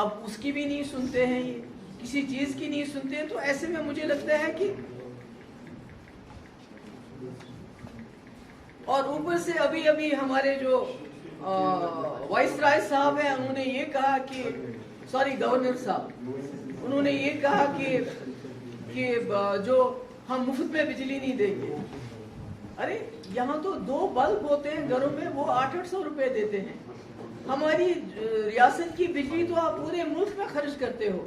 اب اس کی بھی نہیں سنتے ہیں، یہ کسی چیز کی نہیں سنتے ہیں. تو ایسے میں مجھے لگتا ہے کہ اور اوپر سے ابھی ہمارے جو وائس رائے صاحب ہیں انہوں نے یہ کہا کہ گورنر صاحب انہوں نے یہ کہا کہ جو ہم مفت میں بجلی نہیں دیں گے. ارے یہاں تو 2 بلب ہوتے ہیں گھروں میں، وہ 800 روپے دیتے ہیں. ہماری ریاست کی بجلی تو آپ پورے ملک میں خرچ کرتے ہو.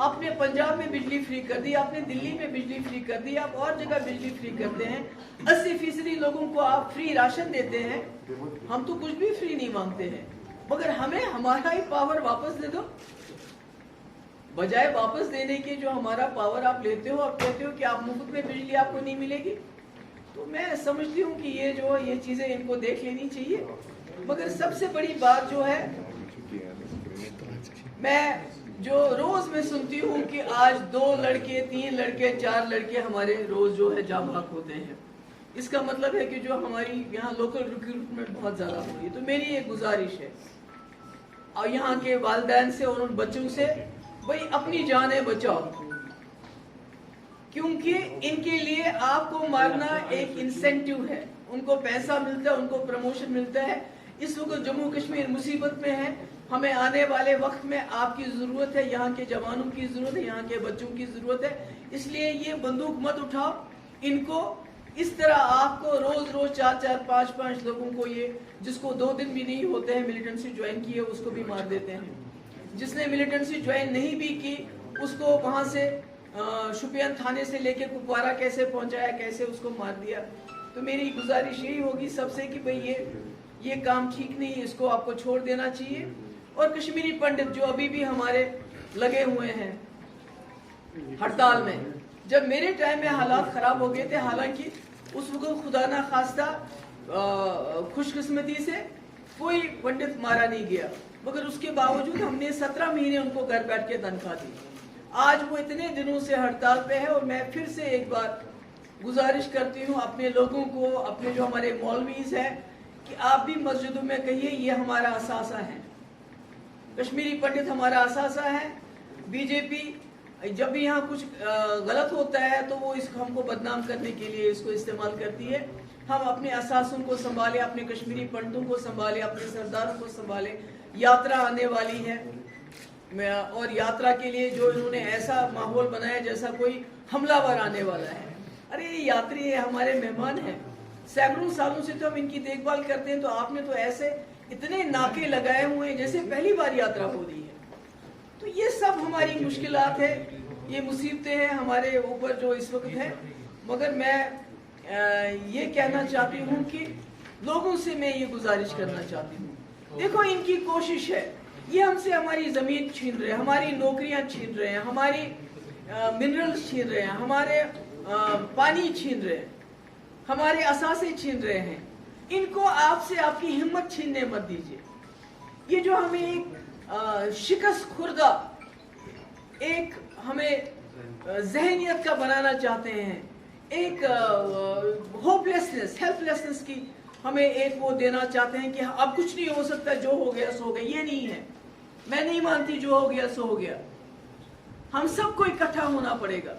آپ نے پنجاب میں بجلی فری کر دی، آپ نے دلی میں بجلی فری کر دی، آپ اور جگہ بجلی فری کرتے ہیں. 80% لوگوں کو آپ فری راشن دیتے ہیں. ہم تو کچھ بھی فری نہیں مانگتے ہیں، مگر ہمیں ہمارا ہی پاور واپس دے دو. بجائے واپس دینے کے جو ہمارا پاور آپ لیتے ہو، آپ کہتے ہو کہ آپ مفت میں بجلی آپ کو نہیں ملے گی. تو میں سمجھتی ہوں کہ یہ چیزیں ان کو دیکھ لینی چاہیے. مگر سب سے بڑی بات جو ہے، میں جو روز میں سنتی ہوں کہ آج 2 لڑکے 3 لڑکے 4 لڑکے ہمارے روز جو ہے جاں بحق ہوتے ہیں. اس کا مطلب ہے کہ جو ہماری یہاں لوکل ریکروٹمنٹ بہت زیادہ ہو رہی ہے. تو میری ایک گزارش ہے اور یہاں کے والدین سے اور ان بچوں سے، بھائی اپنی جانیں بچاؤ، کیونکہ ان کے لیے آپ کو مارنا ایک انسینٹیو ہے. ان کو پیسہ ملتا ہے، ان کو پروموشن ملتا ہے. اس وقت جموں کشمیر مصیبت میں ہے. ہمیں آنے والے وقت میں آپ کی ضرورت ہے، یہاں کے جوانوں کی ضرورت ہے، یہاں کے بچوں کی ضرورت ہے. اس لیے یہ بندوق مت اٹھاؤ. ان کو اس طرح آپ کو روز 4 5 لوگوں کو، یہ جس کو 2 دن بھی نہیں ہوتے ہیں ملیٹنسی جوائن کی ہے، اس کو بھی مار دیتے ہیں. جس نے ملیٹنسی جوائن نہیں بھی کی، اس کو وہاں سے شوپیان تھانے سے لے کے کپوارہ کیسے پہنچایا، کیسے اس کو مار دیا. تو میری گزارش یہی ہوگی سب سے کہ بھئی یہ کام ٹھیک نہیں، اس کو آپ کو چھوڑ دینا چاہیے. اور کشمیری پنڈت جو ابھی بھی ہمارے لگے ہوئے ہیں ہڑتال میں، جب میرے ٹائم میں حالات خراب ہو گئے تھے، حالانکہ اس وقت خدا نہ خواستہ خوش قسمتی سے کوئی پنڈت مارا نہیں گیا، مگر اس کے باوجود ہم نے 17 مہینے ان کو گھر بیٹھ کے تنخواہ دی. آج وہ اتنے دنوں سے ہڑتال پہ ہے. اور میں پھر سے ایک بار گزارش کرتی ہوں اپنے لوگوں کو، اپنے جو ہمارے مولویز ہیں، کہ آپ بھی مسجدوں میں کہیے یہ ہمارا اثاثہ ہے، کشمیری پنڈت ہمارا اثاثہ ہے. بی جے پی جب بھی یہاں کچھ غلط ہوتا ہے تو وہ اس کو ہم کو بدنام کرنے کے لیے اس کو استعمال کرتی ہے. ہم اپنے اثاثوں کو سنبھالیں، اپنے کشمیری پنڈتوں کو سنبھالیں، اپنے سرداروں کو سنبھالیں. یاترا آنے والی ہے، اور یاترا کے لیے جو انہوں نے ایسا ماحول بنایا جیسا کوئی حملہ ور آنے والا ہے. ارے یہ یاتری ہے، ہمارے مہمان ہیں. سینکڑوں سالوں سے تو ہم ان کی دیکھ بھال کرتے ہیں. تو آپ نے تو ایسے اتنے ناکے لگائے ہوئے ہیں جیسے پہلی بار یاترا ہو رہی ہے. تو یہ سب ہماری مشکلات ہے، یہ مصیبتیں ہیں ہمارے اوپر جو اس وقت ہے. مگر میں یہ کہنا چاہتی ہوں کہ لوگوں سے میں یہ گزارش کرنا چاہتی ہوں، دیکھو ان کی کوشش ہے، یہ ہم سے ہماری زمین چھین رہے ہیں، ہماری نوکریاں چھین رہے ہیں، ہماری منرلز چھین رہے ہیں، ہمارے پانی چھین رہے ہیں، ہمارے اثاثے چھین رہے ہیں. ان کو آپ سے آپ کی ہمت چھیننے مت دیجیے. یہ جو ہمیں ایک شکست خوردہ ایک ہمیں ذہنیت کا بنانا چاہتے ہیں، ایک ہوپ لیسنس، ہیلپ لیسنس کی ہمیں ایک وہ دینا چاہتے ہیں کہ اب کچھ نہیں ہو سکتا، جو ہو گیا سو ہو گیا. یہ نہیں ہے، میں نہیں مانتی جو ہو گیا سو ہو گیا. ہم سب کو اکٹھا ہونا پڑے گا.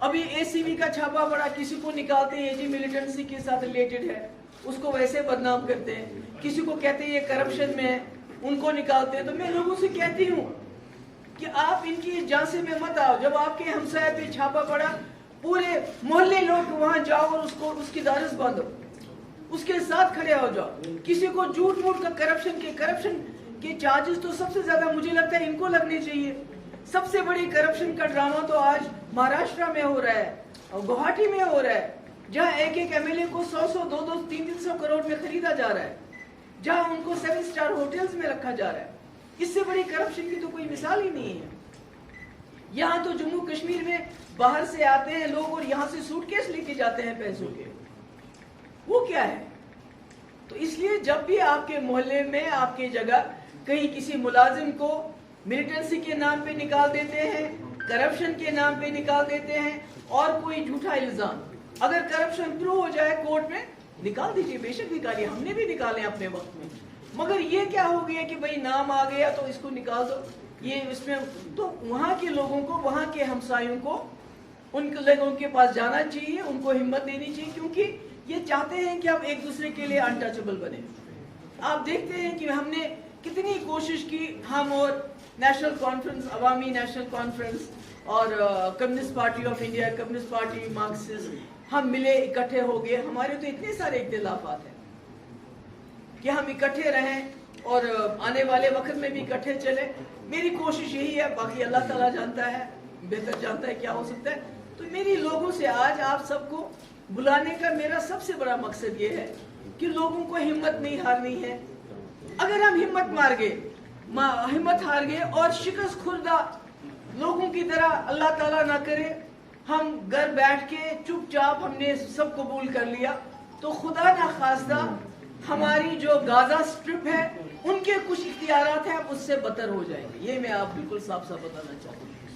ابھی اے سی بی کا چھاپا پڑا، کسی کو نکالتے ہیں یہ جی ملیٹنسی کے ساتھ ریلیٹڈ ہے، اس کو ویسے بدنام کرتے ہیں. کسی کو کہتے ہیں یہ کرپشن میں ہے، ان کو نکالتے ہیں. تو میں لوگوں سے کہتی ہوں کہ آپ ان کی جانچے میں مت آؤ. جب آپ کے ہمسائے پہ چھاپا پڑا، پورے محلے لوگ وہاں جاؤ اور اس کی دارس باندھو، اس کے ساتھ کھڑے ہو جاؤ. کسی کو جھوٹ موٹ کا کرپشن کے چارجز تو سب سے زیادہ مجھے لگتا ہے ان کو لگنے چاہیے. سب سے بڑی کرپشن کا ڈرامہ تو آج مہاراشٹر میں ہو رہا ہے اور گوہاٹی میں ہو رہا ہے، جہاں ایک ایم ایل اے کو 100 200 300 کروڑ میں خریدا جا رہا ہے، جہاں ان کو 7 اسٹار ہوٹلز میں رکھا جا رہا ہے. اس سے بڑی کرپشن کی تو کوئی مثال ہی نہیں ہے. یہاں تو جموں کشمیر میں باہر سے آتے ہیں لوگ اور یہاں سے سوٹ کیس لے کے جاتے ہیں پیسوں کے. وہ کیا ہے؟ تو اس لیے جب بھی آپ کے محلے میں، آپ کی جگہ کہیں کسی ملازم کو ملیٹنسی کے نام پہ نکال دیتے ہیں، کرپشن کے نام پہ نکال دیتے ہیں، اور کوئی جھوٹا الزام، اگر کرپشن پروو ہو جائے کورٹ میں نکال دیجیے، بے شک نکالیے. ہم نے بھی نکالے اپنے وقت میں. مگر یہ کیا ہو گیا کہ بھئی نام آ گیا تو اس کو نکال دو. یہ اس میں تو وہاں کے لوگوں کو، وہاں کے ہمسایوں کو، ان لوگوں کے پاس جانا چاہیے، ان کو ہمت دینی چاہیے، کیونکہ یہ چاہتے ہیں کہ ہم ایک دوسرے کے لیے انٹچبل بنے۔ آپ دیکھتے ہیں کہ ہم نے کتنی کوشش کی، ہم اور نیشنل کانفرنس، عوامی نیشنل کانفرنس اور communist party of India, communist party Marxist, ہم ملے، اکٹھے ہو گئے، ہمارے تو اتنے سارے اختلافات ہیں کہ ہم اکٹھے رہیں اور آنے والے وقت میں بھی اکٹھے چلے۔ میری کوشش یہی ہے، باقی اللہ تعالیٰ جانتا ہے، بہتر جانتا ہے کیا ہو سکتا ہے۔ تو میری لوگوں سے آج آپ سب کو بلانے کا میرا سب سے بڑا مقصد یہ ہے کہ لوگوں کو ہمت نہیں ہارنی ہے۔ اگر ہم ہمت ہار گئے اور شکست خوردہ لوگوں کی طرح اللہ تعالیٰ نہ کرے، ہم گھر بیٹھ کے چپ چاپ ہم نے سب قبول کر لیا، تو خدا نخواستہ ہماری جو غازہ سٹرپ ہے ان کے کچھ اختیارات ہیں اس سے بدتر ہو جائیں گے۔ یہ میں آپ بالکل صاف صاف بتانا چاہتا ہوں۔